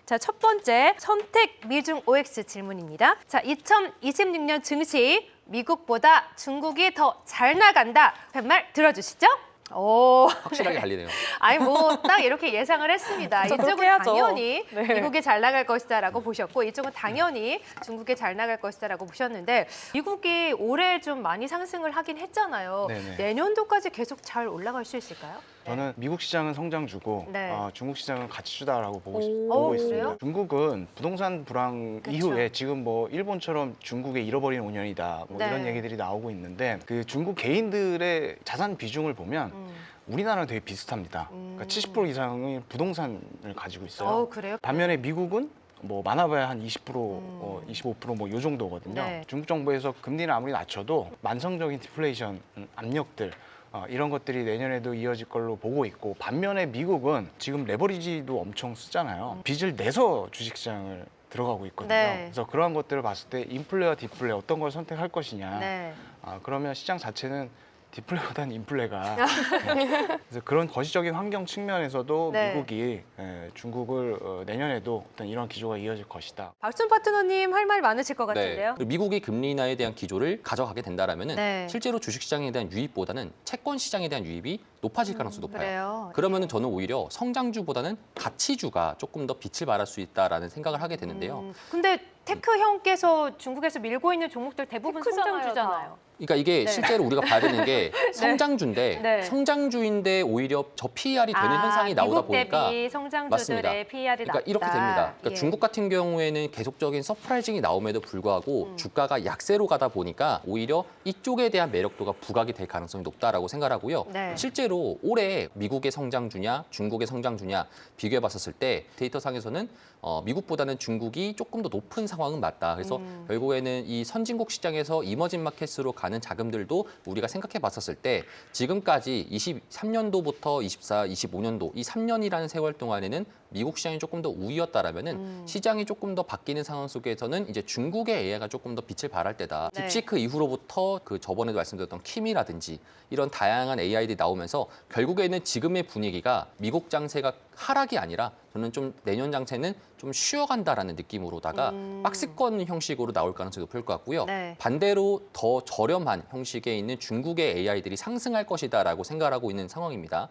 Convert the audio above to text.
자, 첫 번째 선택 미중 OX 질문입니다. 자, 2026년 증시 미국보다 중국이 더 잘 나간다. 팻말 들어주시죠? 오. 확실하게 갈리네요. 아니 뭐 딱 이렇게 예상을 했습니다. 저 그렇게 이쪽은 해야죠. 당연히 네. 미국이 잘 나갈 것이다라고 보셨고 이쪽은 당연히 중국이 잘 나갈 것이다라고 보셨는데 미국이 올해 좀 많이 상승을 하긴 했잖아요. 네네. 내년도까지 계속 잘 올라갈 수 있을까요? 저는 미국 시장은 성장주고 네. 중국 시장은 가치주다라고 보고 오, 있습니다. 그래요? 중국은 부동산 불황 그쵸. 이후에 지금 뭐 일본처럼 중국의 잃어버린 5년이다 뭐 네. 이런 얘기들이 나오고 있는데 그 중국 개인들의 자산 비중을 보면 우리나라랑 되게 비슷합니다. 그러니까 70% 이상의 부동산을 가지고 있어요. 그래요? 반면에 미국은 뭐 많아봐야 한 20%, 25%뭐 요 정도거든요. 네. 중국 정부에서 금리를 아무리 낮춰도 만성적인 디플레이션 압력들 이런 것들이 내년에도 이어질 걸로 보고 있고 반면에 미국은 지금 레버리지도 엄청 쓰잖아요. 빚을 내서 주식시장을 들어가고 있거든요. 네. 그래서 그러한 것들을 봤을 때 인플레와 디플레 어떤 걸 선택할 것이냐. 네. 그러면 시장 자체는 디플레보다는 인플레가 그래서 그런 거시적인 환경 측면에서도 네. 미국이 중국을 내년에도 어떤 이런 기조가 이어질 것이다. 박준 파트너님 할 말 많으실 것 같은데요. 그리고 미국이 금리 인하에 대한 기조를 가져가게 된다라면은 네. 실제로 주식시장에 대한 유입보다는 채권 시장에 대한 유입이 높아질 가능성이 높아요. 그래요. 그러면은 저는 오히려 성장주보다는 가치주가 조금 더 빛을 발할 수 있다라는 생각을 하게 되는데요. 근데 테크 형께서 중국에서 밀고 있는 종목들 대부분 테크잖아요, 성장주잖아요. 그러니까 이게 네. 실제로 우리가 봐야 되는 게 성장주인데 네. 성장주인데 오히려 저 PER이 되는 현상이 나오다 미국 보니까 대비 성장주들의 맞습니다. PER이 그러니까 낮다. 이렇게 됩니다. 그러니까 예. 중국 같은 경우에는 계속적인 서프라이징이 나옴에도 불구하고 주가가 약세로 가다 보니까 오히려 이쪽에 대한 매력도가 부각이 될 가능성이 높다라고 생각하고요. 네. 실제로 올해 미국의 성장주냐 중국의 성장주냐 비교해 봤었을 때 데이터상에서는 미국보다는 중국이 조금 더 높은 상황은 맞다. 그래서 결국에는 이 선진국 시장에서 이머징 마켓으로 가는 자금들도 우리가 생각해 봤었을 때 지금까지 23년도부터 24, 25년도 이 3년이라는 세월 동안에는 미국 시장이 조금 더 우위였다라면은 시장이 조금 더 바뀌는 상황 속에서는 이제 중국의 AI가 조금 더 빛을 발할 때다. 네. 딥시크 이후로부터 그 저번에도 말씀드렸던 키미라든지 이런 다양한 AI들이 나오면서 결국에는 지금의 분위기가 미국 장세가 하락이 아니라 저는 좀 내년 장세는 좀 쉬어간다라는 느낌으로다가 박스권 형식으로 나올 가능성이 높을 것 같고요. 네. 반대로 더 저렴한 형식에 있는 중국의 AI들이 상승할 것이다라고 생각하고 있는 상황입니다.